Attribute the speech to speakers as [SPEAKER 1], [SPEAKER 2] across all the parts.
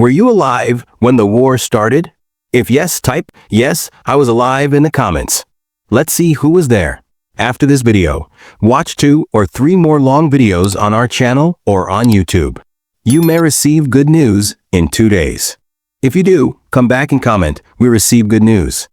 [SPEAKER 1] Were you alive when the war started? If yes, type, "Yes, I was alive" in the comments. Let's see who was there. After this video, watch 2 or 3 more long videos on our channel or on YouTube. You may receive good news in 2 days. If you do, come back and comment, "We receive good news."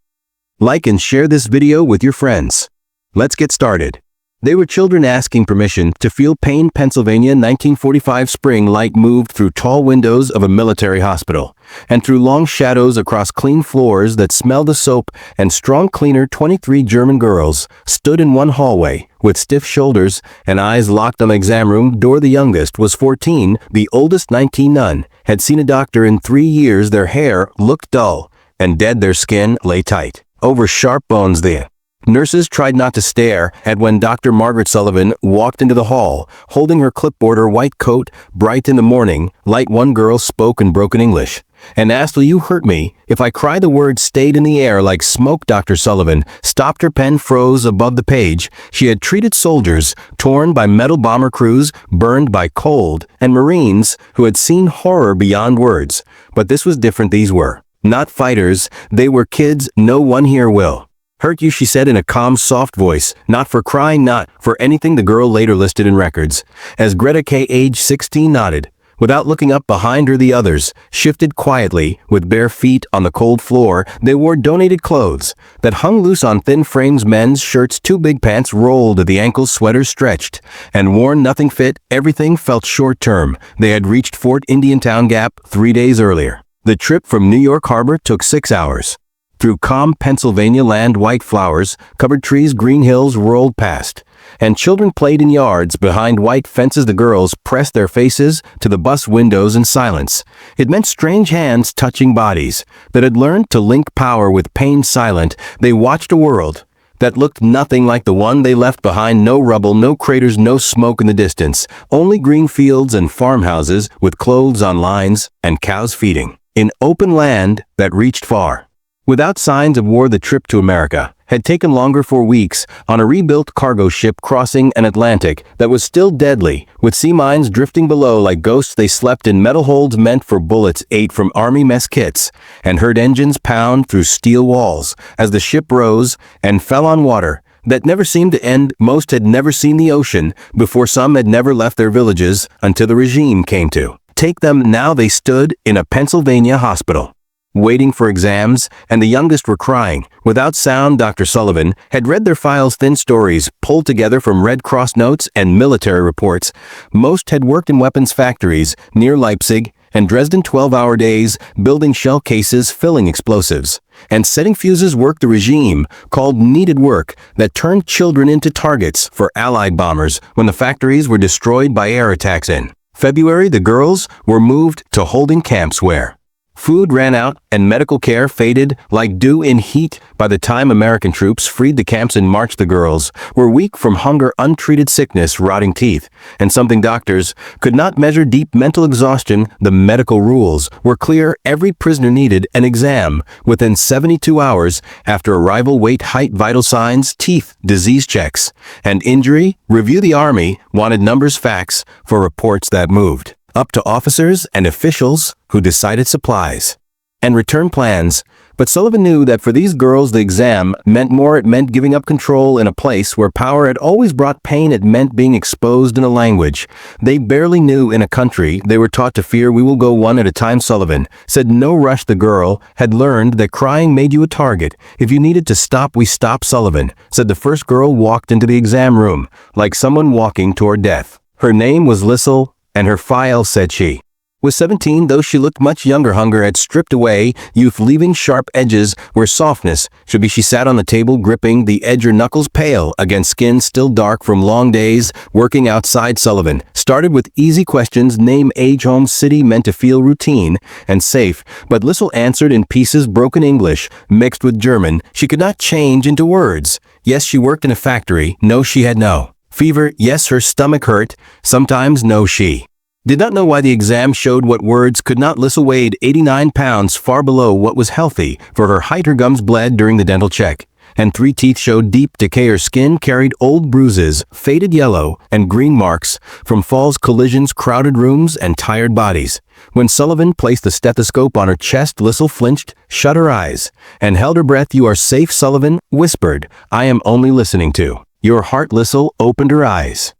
[SPEAKER 1] Like and share this video with your friends. Let's get started. They were children asking permission to feel pain. Pennsylvania, 1945 spring. Light moved through tall windows of a military hospital and through long shadows across clean floors that smelled of soap and strong cleaner. 23 German girls stood in one hallway with stiff shoulders and eyes locked on the exam room door. The youngest was 14, the oldest 19. None had seen a doctor in 3 years. Their hair looked dull and dead. Their skin lay tight over sharp bones. The nurses tried not to stare at when Dr. Margaret Sullivan walked into the hall, holding her clipboard. Her white coat, bright in the morning light. One girl spoke in broken English and asked, "Will you hurt me if I cry?" The words stayed in the air like smoke. Dr. Sullivan stopped. Her pen froze above the page. She had treated soldiers torn by metal bomber crews, burned by cold, and Marines who had seen horror beyond words. But this was different. These were not fighters. They were kids. "No one here will hurt you," she said in a calm, soft voice. "Not for crying, not for anything." The girl later listed in records as Greta K. age 16 nodded. Without looking up behind her, the others shifted quietly with bare feet on the cold floor. They wore donated clothes that hung loose on thin frames. Men's shirts, too big. Pants rolled at the ankles, sweaters stretched and worn. Nothing fit. Everything felt short-term. They had reached Fort Indiantown Gap 3 days earlier. The trip from New York Harbor took 6 hours. Through calm Pennsylvania land, white flowers covered trees, green hills rolled past, and children played in yards behind white fences. The girls pressed their faces to the bus windows in silence. It meant strange hands touching bodies that had learned to link power with pain. Silent, they watched a world that looked nothing like the one they left behind. No rubble, no craters, no smoke in the distance, only green fields and farmhouses with clothes on lines and cows feeding in open land that reached far. Without signs of war, the trip to America had taken longer. 4 weeks on a rebuilt cargo ship crossing an Atlantic that was still deadly, with sea mines drifting below like ghosts. They slept in metal holds meant for bullets, ate from army mess kits, and heard engines pound through steel walls as the ship rose and fell on water that never seemed to end. Most had never seen the ocean before. Some had never left their villages until the regime came to take them. Now they stood in a Pennsylvania hospital, waiting for exams, and the youngest were crying without sound. Dr. Sullivan had read their files, thin stories pulled together from Red Cross notes and military reports. Most had worked in weapons factories near Leipzig and Dresden. 12-hour days building shell cases, filling explosives, and setting fuses. Work the regime called needed work that turned children into targets for Allied bombers when the factories were destroyed by air attacks. In February, the girls were moved to holding camps where food ran out and medical care faded like dew in heat. By the time American troops freed the camps in March, the girls were weak from hunger, untreated sickness, rotting teeth, and something doctors could not measure: deep mental exhaustion. The medical rules were clear. Every prisoner needed an exam within 72 hours after arrival. Weight, height, vital signs, teeth, disease checks, and injury review. The Army wanted numbers, facts for reports that moved up to officers and officials who decided supplies and return plans. But Sullivan knew that for these girls the exam meant more. It meant giving up control in a place where power had always brought pain. It meant being exposed in a language they barely knew, in a country they were taught to fear. "We will go one at a time," Sullivan said. "No rush." The girl had learned that crying made you a target. If you needed to stop, we stopped, Sullivan said. The first girl walked into the exam room like someone walking toward death. Her name was Lissel, and her file said she was 17, though she looked much younger. Hunger had stripped away youth, leaving sharp edges where softness should be. She sat on the table, gripping the edge, her knuckles pale against skin still dark from long days working outside. Sullivan started with easy questions: name, age, home, city, meant to feel routine and safe. But Lissel answered in pieces, broken English mixed with German she could not change into words. Yes, she worked in a factory. No, she had no fever. Yes, her stomach hurt sometimes. No, she did not know why. The exam showed what words could not. Lissel weighed 89 pounds, far below what was healthy for her height. Her gums bled during the dental check, and 3 teeth showed deep decay. Her skin carried old bruises, faded yellow and green marks from falls, collisions, crowded rooms, and tired bodies. When Sullivan placed the stethoscope on her chest, Lissel flinched, shut her eyes, and held her breath. "You are safe," Sullivan whispered. "I am only listening to your heart." Lissel opened her eyes.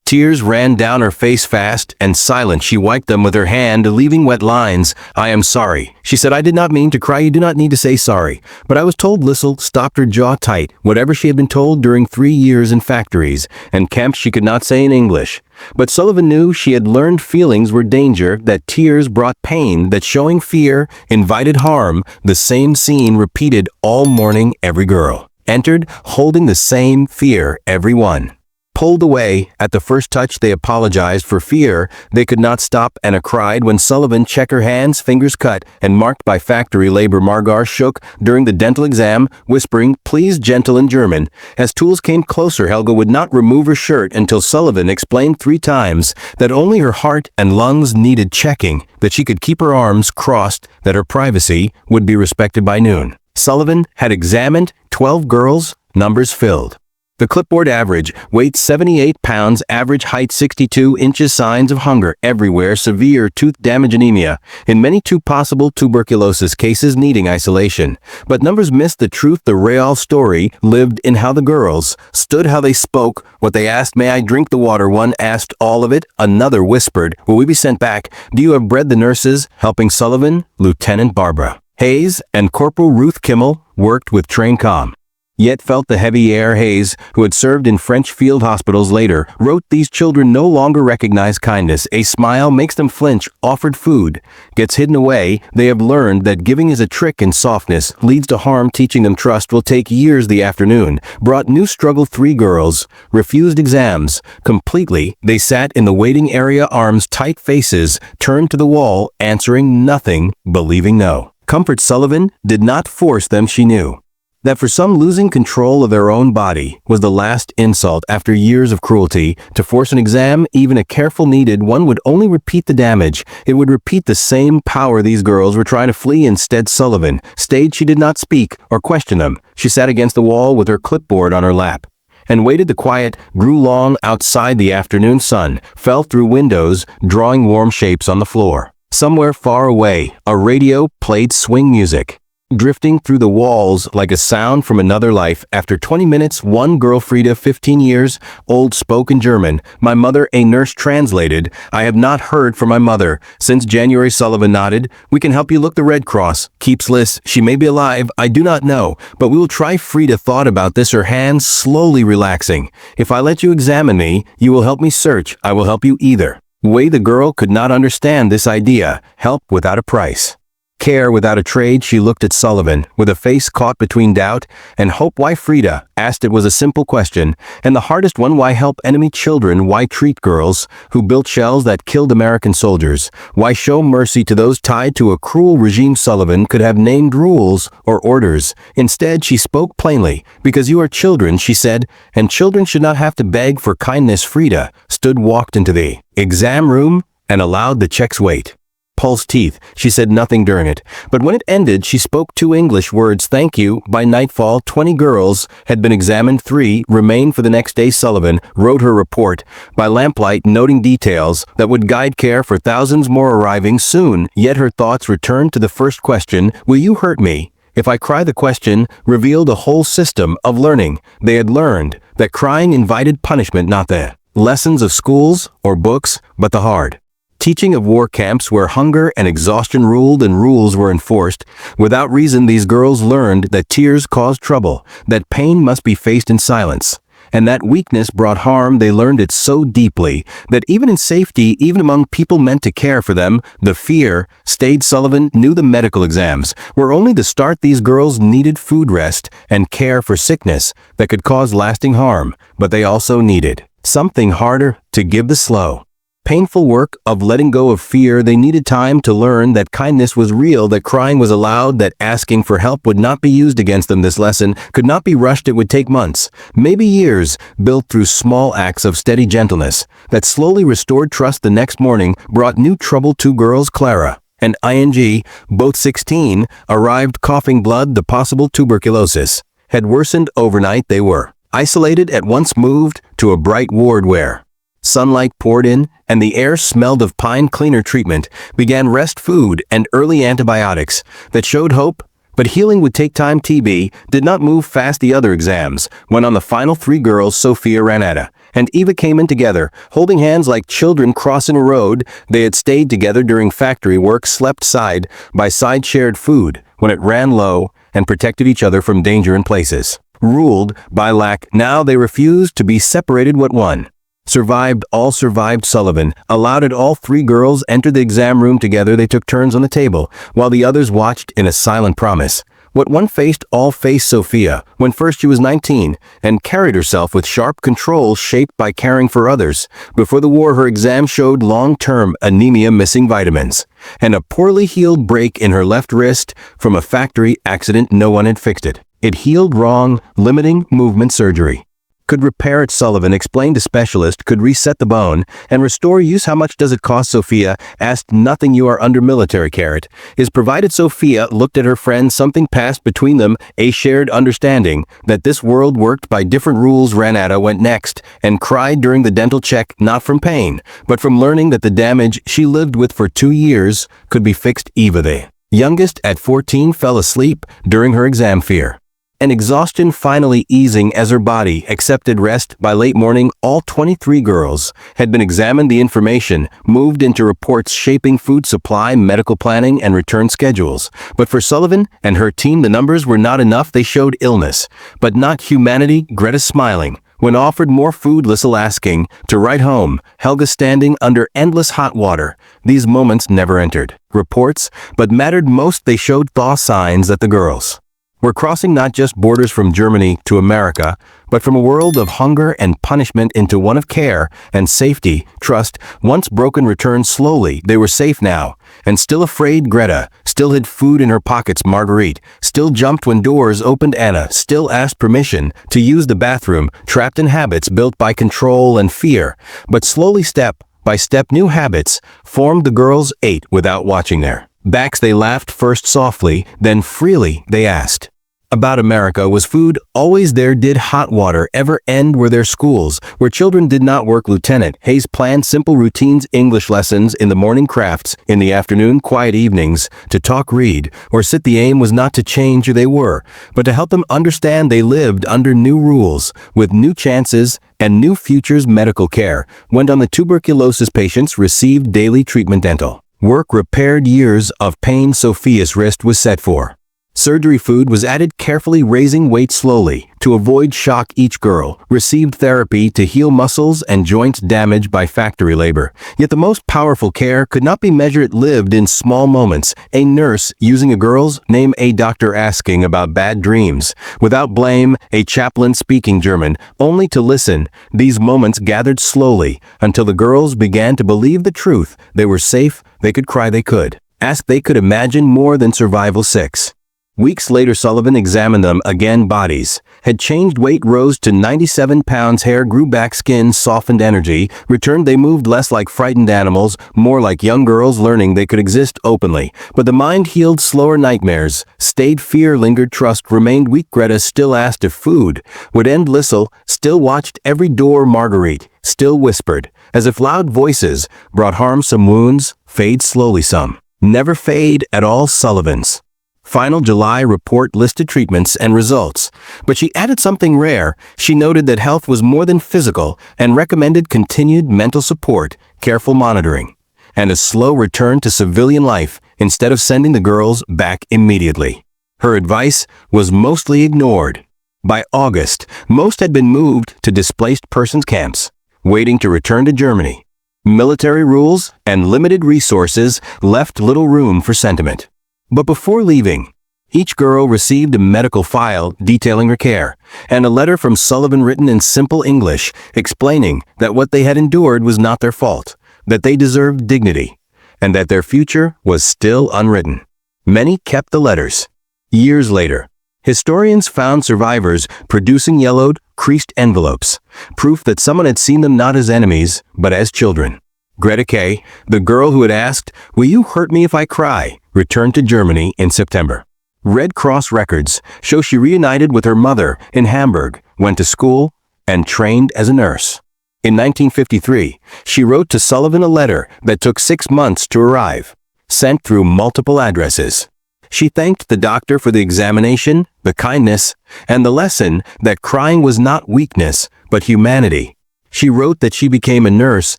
[SPEAKER 1] Tears ran down her face. Fast and silent, she wiped them with her hand, leaving wet lines. "I am sorry," she said. "I did not mean to cry. You do not need to say sorry." "But I was told." Lissel stopped, her jaw tight. Whatever she had been told during 3 years in factories and camps, she could not say in English. But Sullivan knew she had learned feelings were danger, that tears brought pain, that showing fear invited harm. The same scene repeated all morning. Every girl entered holding the same fear. Everyone pulled away. At the first touch, they apologized for fear. They could not stop. Anna cried when Sullivan checked her hands, fingers cut and marked by factory labor. Margar shook during the dental exam, whispering, "Please," gentle in German. As tools came closer, Helga would not remove her shirt until Sullivan explained 3 times that only her heart and lungs needed checking, that she could keep her arms crossed, that her privacy would be respected. By noon, Sullivan had examined 12 girls, numbers filled. The clipboard: average weight 78 pounds, average height 62 inches, signs of hunger everywhere, severe tooth damage, anemia, in many 2 possible tuberculosis cases needing isolation. But numbers missed the truth. The real story lived in how the girls stood, how they spoke, what they asked. "May I drink the water?" One asked. "All of it?" Another whispered. "Will we be sent back?" "Do you have bread?" The nurses helping Sullivan, Lieutenant Barbara Hayes and Corporal Ruth Kimmel, worked with trained calm, yet felt the heavy air. Hayes, who had served in French field hospitals, later wrote, "These children no longer recognize kindness. A smile makes them flinch. Offered food gets hidden away. They have learned that giving is a trick, and softness leads to harm. Teaching them trust will take years." The afternoon brought new struggle. 3 girls refused exams completely. They sat in the waiting area, arms tight, faces turned to the wall, answering nothing, believing no comfort. Sullivan did not force them. She knew that for some, losing control of their own body was the last insult. After years of cruelty, to force an exam, even a careful needed one, would only repeat the damage. It would repeat the same power. These girls were trying to flee. Instead, Sullivan stayed. She did not speak or question them. She sat against the wall with her clipboard on her lap and waited. The quiet grew long outside. The afternoon sun fell through windows, drawing warm shapes on the floor. Somewhere far away, a radio played swing music, drifting through the walls like a sound from another life. After 20 minutes, one girl, Frida, 15 years old, spoke in German. "My mother," a nurse translated. "I have not heard from my mother since January." Sullivan nodded. "We can help you look. The Red Cross keeps lists. She may be alive. I do not know, but we will try." Frida thought about this, her hands slowly relaxing. "If I let you examine me, you will help me search. I will help you either way." The girl could not understand this idea. Help without a price, care without a trade. She looked at Sullivan with a face caught between doubt and hope. "Why?" Frida asked. It was a simple question, and the hardest one. Why help enemy children? Why treat girls who built shells that killed American soldiers? Why show mercy to those tied to a cruel regime? Sullivan could have named rules or orders. Instead, she spoke plainly. "Because you are children," she said, "and children should not have to beg for kindness." Frida walked into the exam room and allowed the checks wait. Pulse teeth. She said nothing during it, but when it ended, she spoke 2 English words: "Thank you." By nightfall, 20 girls had been examined. 3 remained for the next day. Sullivan wrote her report by lamplight, noting details that would guide care for thousands more arriving soon. Yet her thoughts returned to the first question: "Will you hurt me if I cry?" The question revealed a whole system of learning. They had learned that crying invited punishment, not the lessons of schools or books, but the hard teaching of war camps, where hunger and exhaustion ruled and rules were enforced. Without reason, these girls learned that tears caused trouble, that pain must be faced in silence, and that weakness brought harm. They learned it so deeply that even in safety, even among people meant to care for them, the fear stayed. Sullivan knew the medical exams were only the start. These girls needed food, rest, and care for sickness that could cause lasting harm, but they also needed something harder: to give the slow, painful work of letting go of fear. They needed time to learn that kindness was real, that crying was allowed, that asking for help would not be used against them. This lesson could not be rushed. It would take months, maybe years, built through small acts of steady gentleness that slowly restored trust. The next morning brought new trouble. 2 girls, Clara and Ing, both 16, arrived coughing blood. The possible tuberculosis had worsened overnight. They were isolated, at once moved to a bright ward where Sunlight poured in, and the air smelled of pine cleaner treatment, began rest food and early antibiotics that showed hope. But healing would take time. TB did not move fast. The other exams when on the final three girls, Sophia, Ranetta, and Eva came in together, holding hands like children crossing a road. They had stayed together during factory work, slept side by side, shared food when it ran low, and protected each other from danger in places ruled by lack. Now they refused to be separated. What one survived, all survived. Sullivan allowed it. All three girls entered the exam room together. They took turns on the table, while the others watched in a silent promise. What one faced, all faced. Sophia, when first she was 19, and carried herself with sharp control shaped by caring for others. Before the war, her exam showed long-term anemia, missing vitamins, and a poorly healed break in her left wrist from a factory accident. No one had fixed it. It healed wrong, limiting movement. Surgery could repair it. Sullivan explained to specialist, could reset the bone and restore use. How much does it cost? Sophia asked. Nothing, you are under military care. It is provided. Sophia looked at her friend. Something passed between them, a shared understanding that this world worked by different rules. Ranetta went next and cried during the dental check, not from pain, but from learning that the damage she lived with for 2 years could be fixed. Eva, the youngest at 14, fell asleep during her exam, fear and exhaustion finally easing as her body accepted rest. By late morning, all 23 girls had been examined. The information moved into reports shaping food supply, medical planning, and return schedules. But for Sullivan and her team, the numbers were not enough. They showed illness, but not humanity. Greta smiling when offered more food, Lissel asking to write home, Helga standing under endless hot water. These moments never entered reports, but mattered most. They showed thaw signs that the girls were crossing not just borders from Germany to America, but from a world of hunger and punishment into one of care and safety. Trust, once broken, returned slowly. They were safe now, and still afraid. Greta still hid food in her pockets. Marguerite still jumped when doors opened. Anna still asked permission to use the bathroom, trapped in habits built by control and fear. But slowly, step by step, new habits formed. The girls ate without watching their backs. They laughed, first softly, then freely. They asked about America. Was food always there? Did hot water ever end? Were there schools where children did not work? Lieutenant Hayes planned simple routines, English lessons in the morning, crafts in the afternoon, quiet evenings to talk, read, or sit. The aim was not to change who they were, but to help them understand they lived under new rules, with new chances and new futures. Medical care went on. The tuberculosis patients received daily treatment. Dental work repaired years of pain. Sophia's wrist was set for surgery. Food was added carefully, raising weight slowly to avoid shock. Each girl received therapy to heal muscles and joints damaged by factory labor. Yet the most powerful care could not be measured. It lived in small moments. A nurse using a girl's name, a doctor asking about bad dreams without blame, a chaplain speaking German only to listen. These moments gathered slowly until the girls began to believe the truth. They were safe, they could cry, they could ask, they could imagine more than survival. 6 weeks later, Sullivan examined them again. Bodies had changed. Weight rose to 97 pounds. Hair grew back. Skin softened. Energy returned. They moved less like frightened animals, more like young girls learning they could exist openly. But the mind healed slower. Nightmares stayed. Fear lingered. Trust remained weak. Greta still asked if food would end. Lissel still watched every door. Marguerite still whispered, as if loud voices brought harm. Some wounds fade slowly, some never fade at all. Sullivan's final July report listed treatments and results, but she added something rare. She noted that health was more than physical and recommended continued mental support, careful monitoring, and a slow return to civilian life instead of sending the girls back immediately. Her advice was mostly ignored. By August, most had been moved to displaced persons camps, waiting to return to Germany. Military rules and limited resources left little room for sentiment. But before leaving, each girl received a medical file detailing her care, and a letter from Sullivan written in simple English explaining that what they had endured was not their fault, that they deserved dignity, and that their future was still unwritten. Many kept the letters. Years later, historians found survivors producing yellowed, creased envelopes, proof that someone had seen them not as enemies, but as children. Greta K., the girl who had asked, "Will you hurt me if I cry?" returned to Germany in September. Red Cross records show she reunited with her mother in Hamburg, went to school, and trained as a nurse. In 1953, she wrote to Sullivan a letter that took 6 months to arrive, sent through multiple addresses. She thanked the doctor for the examination, the kindness, and the lesson that crying was not weakness, but humanity. She wrote that she became a nurse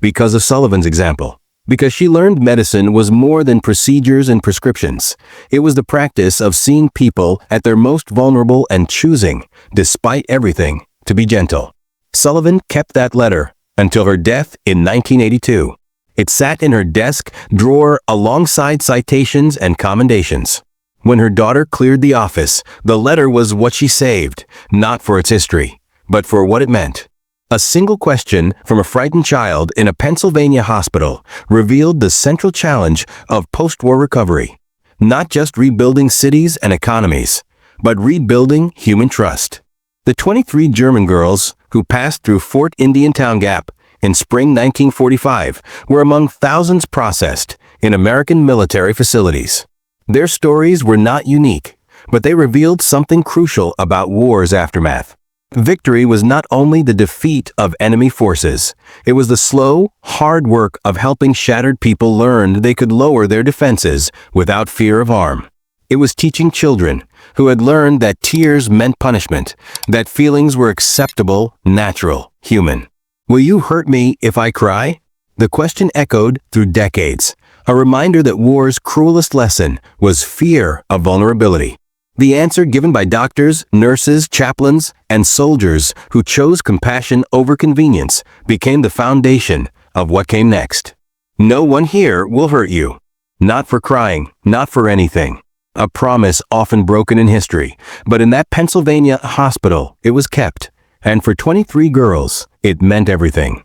[SPEAKER 1] because of Sullivan's example, because she learned medicine was more than procedures and prescriptions. It was the practice of seeing people at their most vulnerable and choosing, despite everything, to be gentle. Sullivan kept that letter until her death in 1982. It sat in her desk drawer alongside citations and commendations. When her daughter cleared the office, the letter was what she saved, not for its history, but for what it meant. A single question from a frightened child in a Pennsylvania hospital revealed the central challenge of post-war recovery. Not just rebuilding cities and economies, but rebuilding human trust. The 23 German girls who passed through Fort Indiantown Gap in spring 1945 were among thousands processed in American military facilities. Their stories were not unique, but they revealed something crucial about war's aftermath. Victory was not only the defeat of enemy forces, it was the slow, hard work of helping shattered people learn they could lower their defenses without fear of harm. It was teaching children who had learned that tears meant punishment, that feelings were acceptable, natural, human. Will you hurt me if I cry? The question echoed through decades, a reminder that war's cruelest lesson was fear of vulnerability. The answer given by doctors, nurses, chaplains, and soldiers who chose compassion over convenience became the foundation of what came next. No one here will hurt you. Not for crying, not for anything. A promise often broken in history, but in that Pennsylvania hospital, it was kept. And for 23 girls, it meant everything.